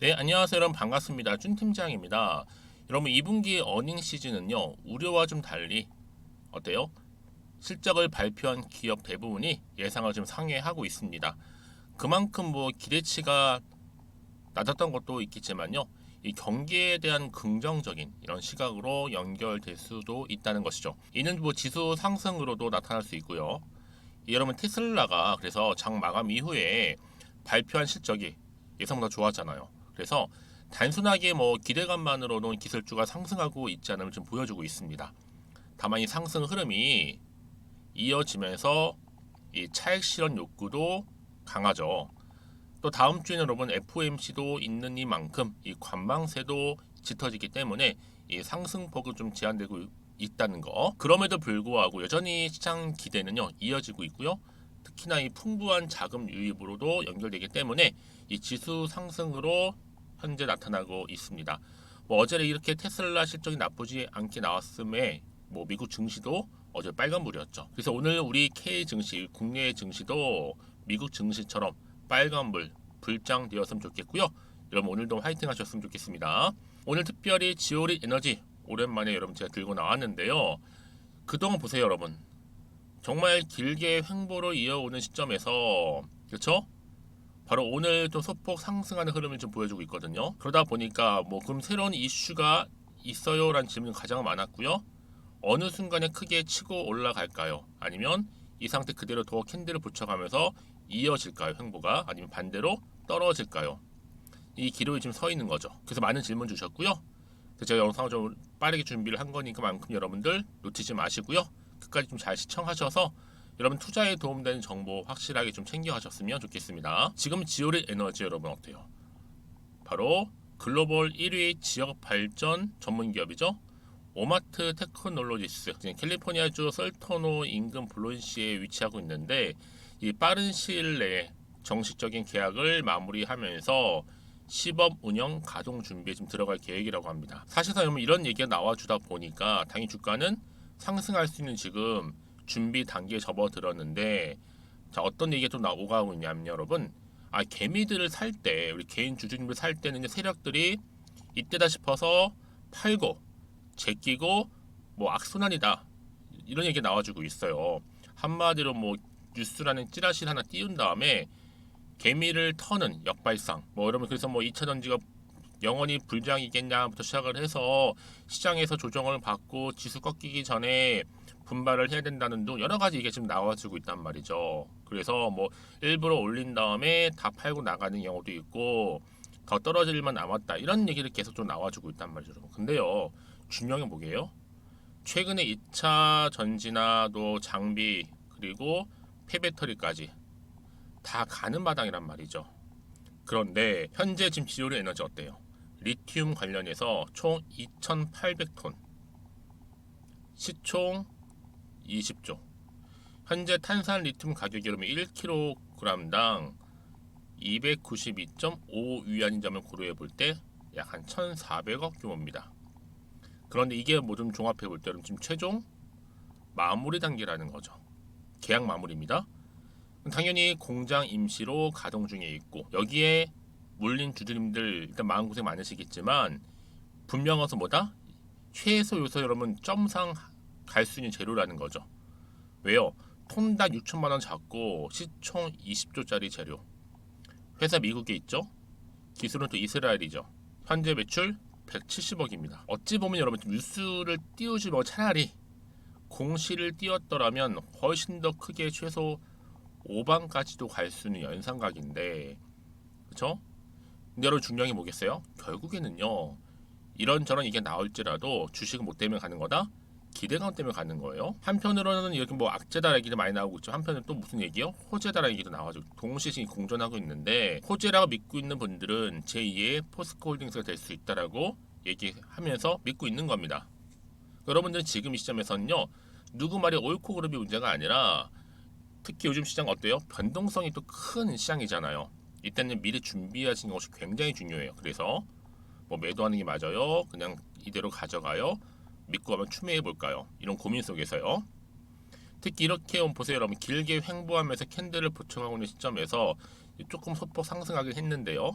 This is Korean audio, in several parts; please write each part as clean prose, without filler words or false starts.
네, 안녕하세요. 여러분 반갑습니다. 준 팀장입니다. 여러분 2분기 어닝 시즌은요, 우려와 좀 달리 어때요? 실적을 발표한 기업 대부분이 예상을 좀 상회하고 있습니다. 그만큼 뭐 기대치가 낮았던 것도 있겠지만요, 이 경기에 대한 긍정적인 이런 시각으로 연결될 수도 있다는 것이죠. 이는 뭐 지수 상승으로도 나타날 수 있고요. 여러분 테슬라가 그래서 장 마감 이후에 발표한 실적이 예상보다 좋았잖아요. 그래서 단순하게 뭐 기대감만으로는 기술주가 상승하고 있지 않음을 좀 보여주고 있습니다. 다만 이 상승 흐름이 이어지면서 이 차익 실현 욕구도 강하죠. 또 다음 주에는 여러분 FOMC도 있는 이만큼 이 관망세도 짙어지기 때문에 이 상승폭은 좀 제한되고 있다는 거. 그럼에도 불구하고 여전히 시장 기대는요 이어지고 있고요. 특히나 이 풍부한 자금 유입으로도 연결되기 때문에 이 지수 상승으로 현재 나타나고 있습니다. 뭐 어제 이렇게 테슬라 실적이 나쁘지 않게 나왔음에 뭐 미국 증시도 어제 빨간불이었죠. 그래서 오늘 우리 K 증시, 국내 증시도 미국 증시처럼 빨간불 불장되었으면 좋겠고요. 여러분 오늘도 화이팅 하셨으면 좋겠습니다. 오늘 특별히 지오릿 에너지 오랜만에 여러분 제가 들고 나왔는데요. 그동안 보세요 여러분. 정말 길게 횡보로 이어오는 시점에서 그렇죠? 바로 오늘 또 소폭 상승하는 흐름을 좀 보여주고 있거든요. 그러다 보니까 뭐 그럼 새로운 이슈가 있어요라는 질문이 가장 많았고요. 어느 순간에 크게 치고 올라갈까요? 아니면 이 상태 그대로 더 캔들을 붙여가면서 이어질까요? 횡보가 아니면 반대로 떨어질까요? 이 기로에 지금 서 있는 거죠. 그래서 많은 질문 주셨고요. 그래서 제가 영상을 좀 빠르게 준비를 한 거니까만큼 여러분들 놓치지 마시고요. 끝까지 좀 잘 시청하셔서 여러분 투자에 도움되는 정보 확실하게 좀 챙겨가셨으면 좋겠습니다. 지금 지오릿 에너지 여러분 어때요? 바로 글로벌 1위 지역 발전 전문 기업이죠. 오마트 테크놀로지스 캘리포니아주 설터노 인근 블론시에 위치하고 있는데 이 빠른 시일 내에 정식적인 계약을 마무리하면서 시범 운영 가동 준비에 좀 들어갈 계획이라고 합니다. 사실상 이런 얘기가 나와주다 보니까 당연히 주가는 상승할 수 있는 지금 준비 단계에 접어들었는데 자 어떤 얘기가 또 오가고 있냐면 여러분 개미들을 살 때 우리 개인 주주님들 살 때는 세력들이 이때다 싶어서 팔고 제끼고 뭐 악순환이다 이런 얘기 나와주고 있어요. 한마디로 뭐 뉴스라는 찌라시를 하나 띄운 다음에 개미를 터는 역발상 뭐 여러분 그래서 뭐 2차전지가 영원히 불장이겠냐부터 시작을 해서 시장에서 조정을 받고 지수 꺾이기 전에 분발을 해야 된다는 등 여러 가지 이게 지금 나와주고 있단 말이죠. 그래서 뭐 일부러 올린 다음에 다 팔고 나가는 경우도 있고 더 떨어질 일만 남았다 이런 얘기를 계속 좀 나와주고 있단 말이죠. 근데요 중요한 게 뭐게요? 최근에 2차 전지나 또 장비 그리고 폐배터리까지 다 가는 마당이란 말이죠. 그런데 현재 지금 지오리 에너지 어때요? 리튬 관련해서 총 2,800톤, 시총 20조. 현재 탄산 리튬 가격이 그러면 1kg당 292.5위안인 점을 고려해 볼 때 약 한 1,400억 규모입니다. 그런데 이게 뭐 좀 종합해 볼 때 지금 최종 마무리 단계라는 거죠. 계약 마무리입니다. 당연히 공장 임시로 가동 중에 있고 여기에 물린 주주님들 일단 마음고생 많으시겠지만 분명해서 뭐다? 최소 요소 여러분 점상 갈 수 있는 재료라는 거죠. 왜요? 톤당 6천만 원 잡고 시총 20조짜리 재료. 회사 미국에 있죠. 기술은 또 이스라엘이죠. 현재 매출 170억입니다. 어찌 보면 여러분 뉴스를 띄우지 뭐 차라리 공시를 띄웠더라면 훨씬 더 크게 최소 5반까지도 갈 수 있는 연상각인데 그렇죠? 근데 여러분 중요한 게 뭐겠어요? 결국에는요 이런저런 이게 나올지라도 주식은 못 때문에 가는 거다? 기대감 때문에 가는 거예요. 한편으로는 이렇게 뭐 악재다 얘기도 많이 나오고 있죠. 한편은 또 무슨 얘기요? 호재다라는 얘기도 나와가지고 동시에 공존하고 있는데 호재라고 믿고 있는 분들은 제2의 포스코홀딩스가 될 수 있다라고 얘기하면서 믿고 있는 겁니다. 여러분들은 지금 이 시점에서는요 누구 말이 옳고 그름이 문제가 아니라 특히 요즘 시장 어때요? 변동성이 또 큰 시장이잖아요. 이때는 미리 준비하시는 것이 굉장히 중요해요. 그래서 뭐 매도하는 게 맞아요? 그냥 이대로 가져가요? 믿고 한번 추매해 볼까요? 이런 고민 속에서요. 특히 이렇게 보세요 여러분 길게 횡보하면서 캔들을 보충하고 있는 시점에서 조금 소폭 상승하긴 했는데요.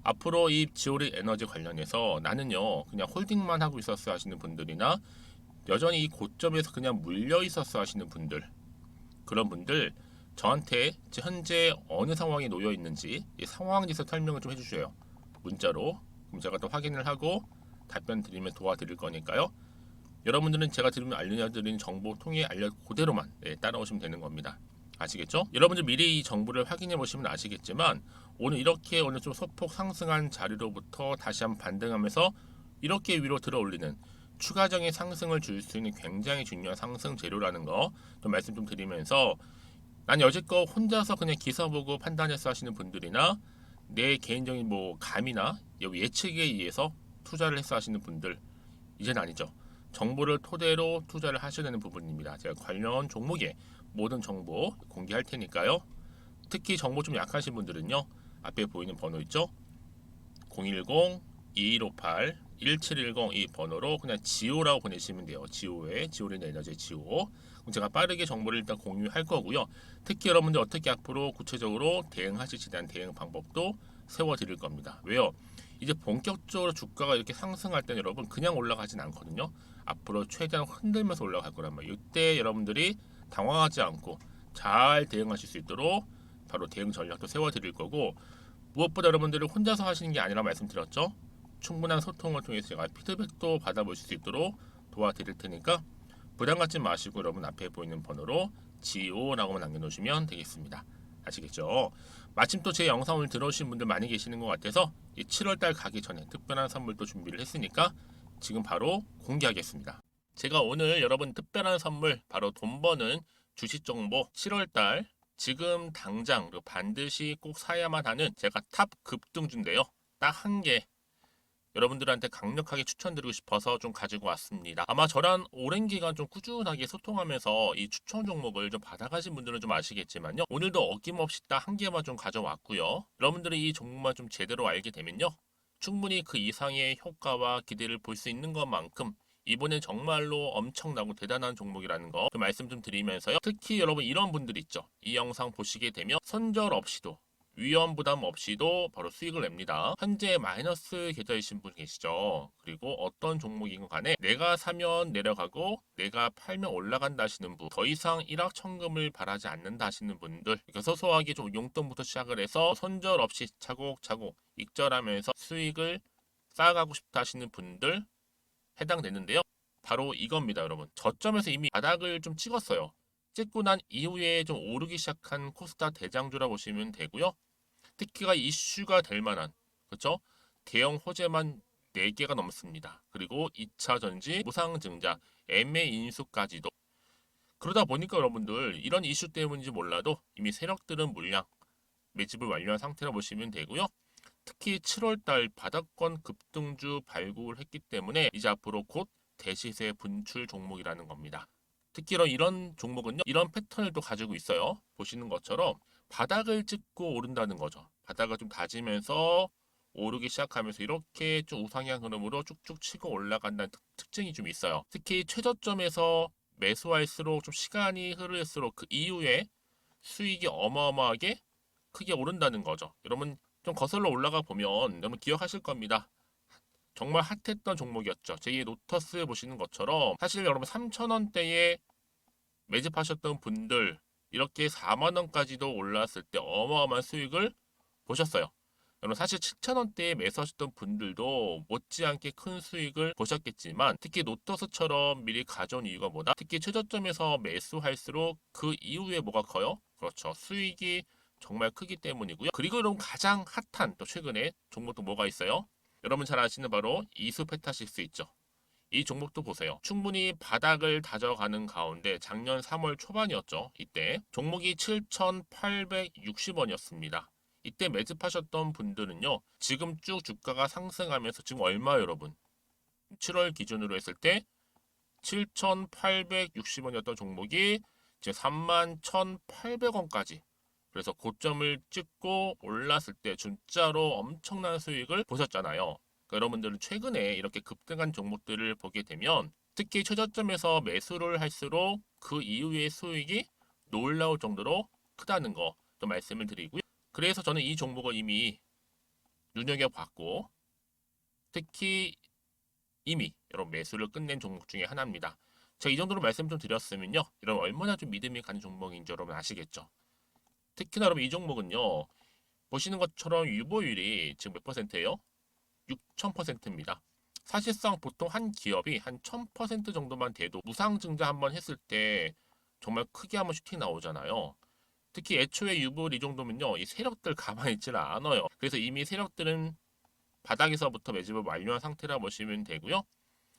앞으로 이 지오리 에너지 관련해서 나는요 그냥 홀딩만 하고 있었어 하시는 분들이나 여전히 이 고점에서 그냥 물려 있었어 하시는 분들, 그런 분들 저한테 현재 어느 상황에 놓여 있는지 이 상황에서 설명을 좀 해주셔요. 문자로. 그럼 제가 또 확인을 하고 답변 드리면 도와드릴 거니까요. 여러분들은 제가 알려드리는 정보 통해 그대로만 따라오시면 되는 겁니다. 아시겠죠? 여러분들 미리 이 정보를 확인해 보시면 아시겠지만 오늘 좀 소폭 상승한 자리로부터 다시 한번 반등하면서 이렇게 위로 들어 올리는 추가적인 상승을 줄 수 있는 굉장히 중요한 상승 재료라는 거 좀 말씀 좀 드리면서, 난 여지껏 혼자서 그냥 기사 보고 판단해서 하시는 분들이나 내 개인적인 뭐 감이나 예측에 의해서 투자를 해서 하시는 분들, 이제는 아니죠. 정보를 토대로 투자를 하셔야 되는 부분입니다. 제가 관련 종목의 모든 정보 공개할 테니까요. 특히 정보 좀 약하신 분들은요, 앞에 보이는 번호 있죠? 010-2158-1710 이 번호로 그냥 지오라고 보내시면 돼요. 지오린 에너지 지오. 그럼 제가 빠르게 정보를 일단 공유할 거고요. 특히 여러분들 어떻게 앞으로 구체적으로 대응하실지에 대한 대응 방법도 세워드릴 겁니다. 왜요? 이제 본격적으로 주가가 이렇게 상승할 때는 여러분 그냥 올라가진 않거든요. 앞으로 최대한 흔들면서 올라갈 거란 말이에요. 이때 여러분들이 당황하지 않고 잘 대응하실 수 있도록 바로 대응 전략도 세워드릴 거고, 무엇보다 여러분들이 혼자서 하시는 게 아니라 말씀드렸죠. 충분한 소통을 통해서 제가 피드백도 받아보실 수 있도록 도와드릴 테니까 부담 갖지 마시고 여러분 앞에 보이는 번호로 GO라고만 남겨놓으시면 되겠습니다. 아시겠죠? 마침 또 제 영상을 들어오신 분들 많이 계시는 것 같아서 이 7월달 가기 전에 특별한 선물도 준비를 했으니까 지금 바로 공개하겠습니다. 제가 오늘 여러분 특별한 선물, 바로 돈 버는 주식 정보 7월달 지금 당장 그리고 반드시 꼭 사야만 하는 제가 탑 급등주인데요. 딱 한 개 여러분들한테 강력하게 추천드리고 싶어서 좀 가지고 왔습니다. 아마 저랑 오랜 기간 좀 꾸준하게 소통하면서 이 추천 종목을 좀 받아가신 분들은 좀 아시겠지만요. 오늘도 어김없이 딱 한 개만 좀 가져왔고요. 여러분들이 이 종목만 좀 제대로 알게 되면요, 충분히 그 이상의 효과와 기대를 볼 수 있는 것만큼 이번엔 정말로 엄청나고 대단한 종목이라는 거 좀 말씀 좀 드리면서요. 특히 여러분 이런 분들 있죠. 이 영상 보시게 되면 손절 없이도 위험 부담 없이도 바로 수익을 냅니다. 현재 마이너스 계좌이신 분 계시죠? 그리고 어떤 종목이건 간에 내가 사면 내려가고 내가 팔면 올라간다 하시는 분, 더 이상 일확천금을 바라지 않는다 하시는 분들, 그러니까 소소하게 좀 용돈부터 시작을 해서 손절 없이 차곡차곡 익절하면서 수익을 쌓아가고 싶다 하시는 분들 해당되는데요. 바로 이겁니다, 여러분. 저점에서 이미 바닥을 좀 찍었어요. 찍고 난 이후에 좀 오르기 시작한 코스닥 대장주라 보시면 되고요. 특히가 이슈가 될 만한, 그렇죠? 대형 호재만 4개가 넘습니다. 그리고 2차 전지, 무상증자, MA 인수까지도. 그러다 보니까 여러분들 이런 이슈 때문인지 몰라도 이미 세력들은 물량 매집을 완료한 상태라 보시면 되고요. 특히 7월달 바닥권 급등주 발굴했기 때문에 이제 앞으로 곧 대시세 분출 종목이라는 겁니다. 특히 이런 종목은요, 이런 패턴을 또 가지고 있어요. 보시는 것처럼 바닥을 찍고 오른다는 거죠. 바닥을 좀 다지면서 오르기 시작하면서 이렇게 좀 우상향 흐름으로 쭉쭉 치고 올라간다는 특징이 좀 있어요. 특히 최저점에서 매수할수록 좀 시간이 흐를수록 그 이후에 수익이 어마어마하게 크게 오른다는 거죠. 여러분 좀 거슬러 올라가 보면 여러분 기억하실 겁니다. 정말 핫했던 종목이었죠. 제2의 노터스 보시는 것처럼 사실 여러분 3,000원대에 매집하셨던 분들 이렇게 4만 원까지도 올랐을 때 어마어마한 수익을 보셨어요. 여러분 사실 7,000원대에 매수하셨던 분들도 못지않게 큰 수익을 보셨겠지만, 특히 노터스처럼 미리 가져온 이유가 뭐다? 특히 최저점에서 매수할수록 그 이후에 뭐가 커요? 그렇죠. 수익이 정말 크기 때문이고요. 그리고 여러분 가장 핫한 또 최근에 종목도 뭐가 있어요? 여러분 잘 아시는 바로 이수페타시스 있죠. 이 종목도 보세요. 충분히 바닥을 다져가는 가운데 작년 3월 초반이었죠. 이때 종목이 7,860원이었습니다. 이때 매집하셨던 분들은요, 지금 쭉 주가가 상승하면서 지금 얼마 여러분? 7월 기준으로 했을 때 7,860원이었던 종목이 이제 31,800원까지, 그래서 고점을 찍고 올랐을 때 진짜로 엄청난 수익을 보셨잖아요. 그러니까 여러분들은 최근에 이렇게 급등한 종목들을 보게 되면 특히 최저점에서 매수를 할수록 그 이후의 수익이 놀라울 정도로 크다는 거 또 말씀을 드리고요. 그래서 저는 이 종목을 이미 눈여겨봤고 특히 이미 여러분 매수를 끝낸 종목 중에 하나입니다. 제가 이 정도로 말씀 좀 드렸으면요, 여러분 얼마나 좀 믿음이 가는 종목인지 여러분 아시겠죠? 특히나 여러분 이 종목은요, 보시는 것처럼 유보율이 지금 몇 퍼센트예요? 6,000%입니다. 사실상 보통 한 기업이 한 1,000% 정도만 돼도 무상증자 한번 했을 때 정말 크게 한번 슈팅 나오잖아요. 특히 애초에 유보율 이 정도면요, 이 세력들 가만히 있지는 않아요. 그래서 이미 세력들은 바닥에서부터 매집을 완료한 상태라 보시면 되고요.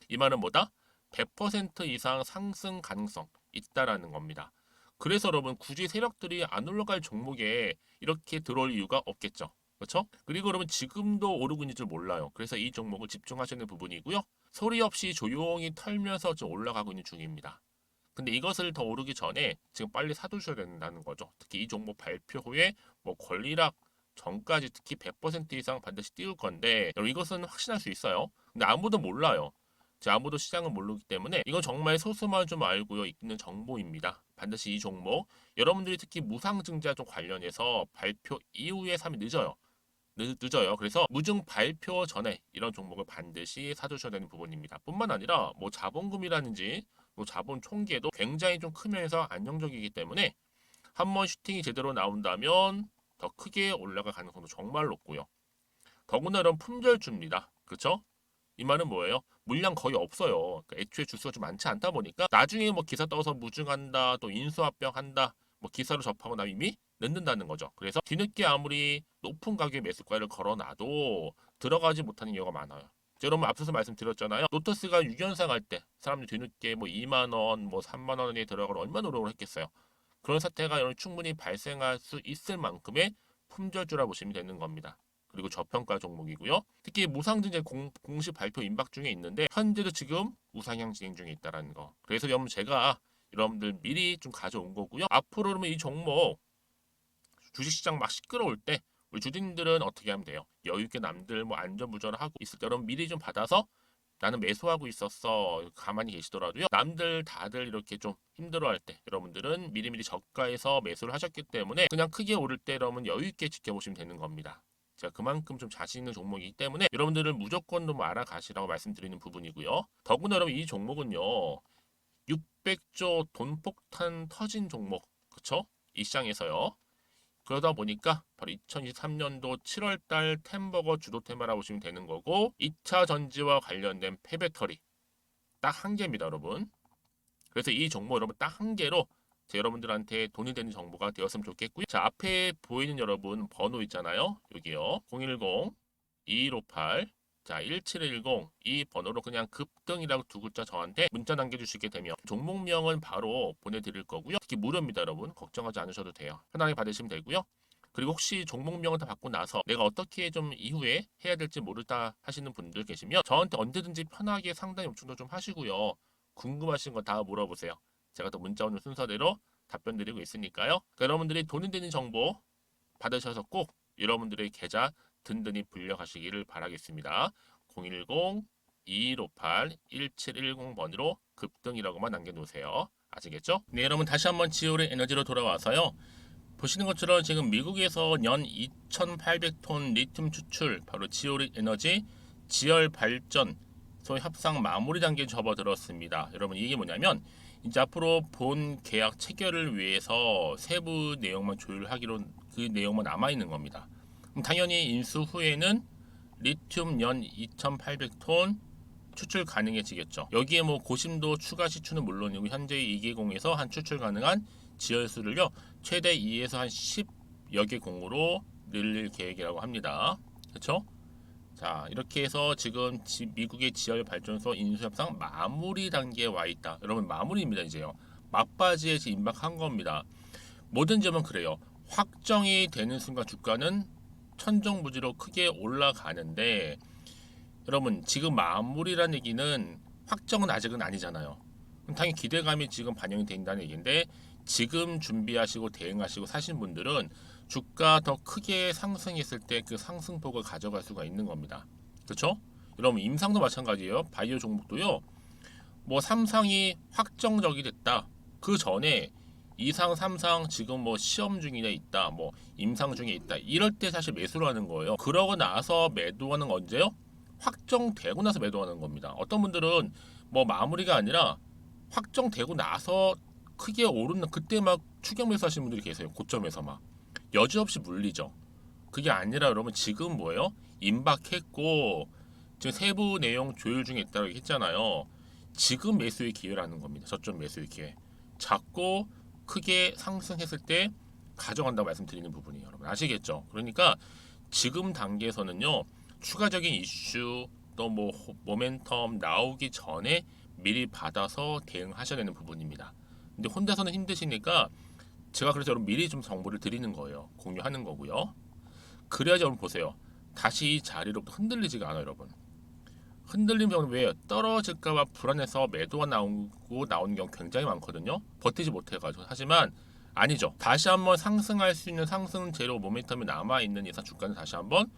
이 말은 뭐다? 100% 이상 상승 가능성 있다라는 겁니다. 그래서 여러분 굳이 세력들이 안 올라갈 종목에 이렇게 들어올 이유가 없겠죠. 그렇죠? 그리고 여러분 지금도 오르고 있는 줄 몰라요. 그래서 이 종목을 집중하시는 부분이고요. 소리 없이 조용히 털면서 지금 올라가고 있는 중입니다. 근데 이것을 더 오르기 전에 지금 빨리 사두셔야 된다는 거죠. 특히 이 종목 발표 후에 뭐 권리락 전까지 특히 100% 이상 반드시 띄울 건데 여러분 이것은 확신할 수 있어요. 근데 아무도 몰라요. 아무도 시장은 모르기 때문에 이건 정말 소수만 좀 알고요 있는 정보입니다. 반드시 이 종목 여러분들이 특히 무상증자 좀 관련해서 발표 이후에 사면 늦어요. 늦어요. 그래서 무증 발표 전에 이런 종목을 반드시 사두셔야 되는 부분입니다. 뿐만 아니라 뭐 자본금이라든지 뭐 자본 총계도 굉장히 좀 크면서 안정적이기 때문에 한번 슈팅이 제대로 나온다면 더 크게 올라갈 가능성도 정말 높고요. 더구나 이런 품절주입니다. 그렇죠? 이 말은 뭐예요? 물량 거의 없어요. 그러니까 애초에 주수가 좀 많지 않다 보니까 나중에 뭐 기사 떠서 무증한다, 또 인수합병한다, 뭐 기사로 접하고 나면 이미 늦는다는 거죠. 그래서 뒤늦게 아무리 높은 가격의 매수가를 걸어놔도 들어가지 못하는 경우가 많아요. 여러분 앞서서 말씀드렸잖아요. 로터스가 6연상 할 때 사람들이 뒤늦게 뭐 2만 원, 뭐 3만 원에 들어가러 얼마나 노력을 했겠어요. 그런 사태가 충분히 발생할 수 있을 만큼의 품절주라 보시면 되는 겁니다. 그리고 저평가 종목이고요. 특히 무상증자 공식 발표 임박 중에 있는데 현재도 지금 우상향 진행 중에 있다는 거. 그래서 여러분 제가 여러분들 미리 좀 가져온 거고요. 앞으로 그러면 이 종목 주식시장 막 시끄러울 때 우리 주주님들은 어떻게 하면 돼요? 여유 있게 남들 뭐 안전부전을 하고 있을 때 여러분 미리 좀 받아서 나는 매수하고 있었어 가만히 계시더라도요. 남들 다들 이렇게 좀 힘들어할 때 여러분들은 미리미리 저가에서 매수를 하셨기 때문에 그냥 크게 오를 때 여러분 여유 있게 지켜보시면 되는 겁니다. 제가 그만큼 좀 자신 있는 종목이기 때문에 여러분들은 무조건 좀 알아가시라고 말씀드리는 부분이고요. 더구나 여러분 이 종목은요. 600조 돈폭탄 터진 종목. 그쵸? 이 시장에서요. 그러다 보니까 바로 2023년도 7월달 템버거 주도 테마라 보시면 되는 거고 2차 전지와 관련된 폐배터리 딱 한 개입니다, 여러분. 그래서 이 정보 여러분 딱 한 개로 여러분들한테 돈이 되는 정보가 되었으면 좋겠고요. 자, 앞에 보이는 여러분 번호 있잖아요. 여기요. 010-2158 자, 1710 이 번호로 그냥 급등이라고 두 글자 저한테 문자 남겨주시게 되면 종목명은 바로 보내드릴 거고요. 특히 무료입니다, 여러분. 걱정하지 않으셔도 돼요. 편하게 받으시면 되고요. 그리고 혹시 종목명을 다 받고 나서 내가 어떻게 좀 이후에 해야 될지 모르다 하시는 분들 계시면 저한테 언제든지 편하게 상담 요청도 좀 하시고요. 궁금하신 거 다 물어보세요. 제가 또 문자 오는 순서대로 답변 드리고 있으니까요. 그러니까 여러분들이 돈이 되는 정보 받으셔서 꼭 여러분들의 계좌 든든히 불려가시기를 바라겠습니다. 010-2158-1710번으로 급등이라고만 남겨놓으세요. 아시겠죠? 네, 여러분 다시 한번 지오리 에너지로 돌아와서요. 보시는 것처럼 지금 미국에서 연 2,800톤 리튬 추출, 바로 지오리 에너지 지열 발전 소위 협상 마무리 단계에 접어들었습니다. 여러분 이게 뭐냐면 이제 앞으로 본 계약 체결을 위해서 세부 내용만 조율하기로 그 내용만 남아 있는 겁니다. 그럼 당연히 인수 후에는 리튬 연 2,800톤 추출 가능해지겠죠. 여기에 뭐 고심도 추가 시추는 물론이고 현재 2개공에서 한 추출 가능한 지열수를요 최대 2에서 한 10여 개 공으로 늘릴 계획이라고 합니다. 그렇죠? 자, 이렇게 해서 지금 미국의 지열 발전소 인수 협상 마무리 단계에 와 있다. 여러분 마무리입니다 이제요. 막바지에 임박한 겁니다. 모든 점은 그래요. 확정이 되는 순간 주가는 천정부지로 크게 올라가는데 여러분 지금 마무리라는 얘기는 확정은 아직은 아니잖아요. 그럼 당연히 기대감이 지금 반영이 된다는 얘기인데 지금 준비하시고 대응하시고 사신 분들은 주가 더 크게 상승했을 때 그 상승폭을 가져갈 수가 있는 겁니다. 그렇죠? 여러분 임상도 마찬가지예요. 바이오 종목도요. 뭐 삼상이 확정적이 됐다. 그 전에 2상, 3상 지금 뭐 시험 중에 있다, 뭐 임상 중에 있다. 이럴 때 사실 매수를 하는 거예요. 그러고 나서 매도하는 건 언제요? 확정되고 나서 매도하는 겁니다. 어떤 분들은 뭐 마무리가 아니라 확정되고 나서 크게 오르는 그때 막 추격 매수하시는 분들이 계세요. 고점에서 막 여지없이 물리죠. 그게 아니라 여러분 지금 뭐예요? 임박했고 지금 세부 내용 조율 중에 있다고 했잖아요. 지금 매수의 기회라는 겁니다. 저점 매수의 기회. 작고 크게 상승했을 때 가져간다고 말씀드리는 부분이에요. 여러분 아시겠죠? 그러니까 지금 단계에서는요. 추가적인 이슈 또 뭐 모멘텀 나오기 전에 미리 받아서 대응하셔야 되는 부분입니다. 근데 혼자서는 힘드시니까 제가 그래서 여러분 미리 좀 정보를 드리는 거예요. 공유하는 거고요. 그래야지 여러분 보세요. 다시 이 자리로부터 흔들리지가 않아요, 여러분. 흔들리면 왜 떨어질까봐 불안해서 매도가 나오고 나오는 경우 굉장히 많거든요. 버티지 못해가지고. 하지만 아니죠. 다시 한번 상승할 수 있는 상승 재료 모멘텀이 남아 있는 이상 주가는 다시 한번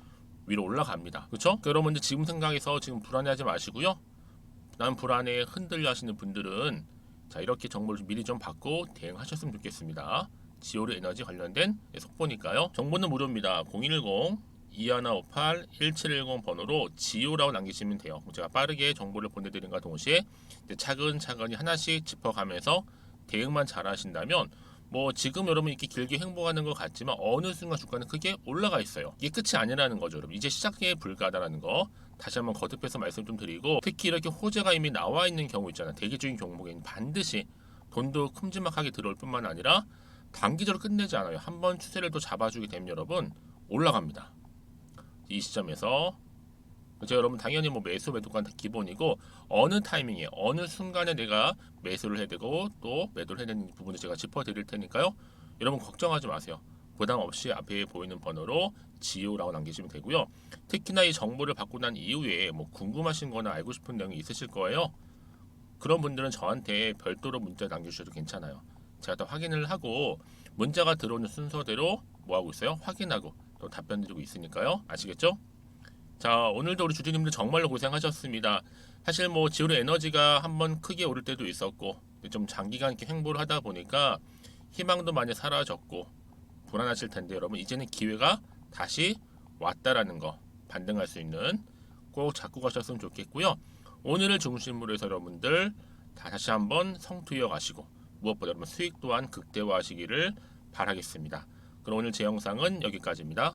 위로 올라갑니다. 그렇죠? 여러분 지금 생각해서 지금 불안해하지 마시고요. 난 불안해 흔들려 하시는 분들은 자 이렇게 정보를 미리 좀 받고 대응하셨으면 좋겠습니다. 지오르 에너지 관련된 속보니까요. 정보는 무료입니다. 010-2158-1710 번호로 지오라고 남기시면 돼요. 제가 빠르게 정보를 보내드린과 동시에 차근차근히 하나씩 짚어가면서 대응만 잘 하신다면 뭐 지금 여러분 이렇게 길게 행보하는 것 같지만 어느 순간 주가는 크게 올라가 있어요. 이게 끝이 아니라는 거죠, 여러분. 이제 시작에 불과하다는 거 다시 한번 거듭해서 말씀 좀 드리고 특히 이렇게 호재가 이미 나와 있는 경우 있잖아요. 대기 중인 종목에는 반드시 돈도 큼지막하게 들어올 뿐만 아니라 단기적으로 끝내지 않아요. 한번 추세를 또 잡아주게 되면 여러분 올라갑니다. 이 시점에서 제가 여러분 당연히 뭐 매수 매도가 기본이고 어느 타이밍에 어느 순간에 내가 매수를 해야 되고 또 매도를 해야 되는 부분을 제가 짚어드릴 테니까요. 여러분 걱정하지 마세요. 부담 없이 앞에 보이는 번호로 지오라고 남기시면 되고요. 특히나 이 정보를 받고 난 이후에 뭐 궁금하신 거나 알고 싶은 내용이 있으실 거예요. 그런 분들은 저한테 별도로 문자 남겨주셔도 괜찮아요. 제가 다 확인을 하고 문자가 들어오는 순서대로 뭐 하고 있어요? 확인하고 또 답변 드리고 있으니까요. 아시겠죠? 자, 오늘도 우리 주주님들 정말로 고생하셨습니다. 사실 뭐 지오르 에너지가 한번 크게 오를 때도 있었고 좀 장기간 이렇게 횡보를 하다 보니까 희망도 많이 사라졌고 불안하실 텐데 여러분 이제는 기회가 다시 왔다라는 거 반등할 수 있는 꼭 잡고 가셨으면 좋겠고요. 오늘을 중심으로 해서 여러분들 다시 한번 성투이어 가시고 무엇보다 여러분 수익 또한 극대화하시기를 바라겠습니다. 그럼 오늘 제 영상은 여기까지입니다.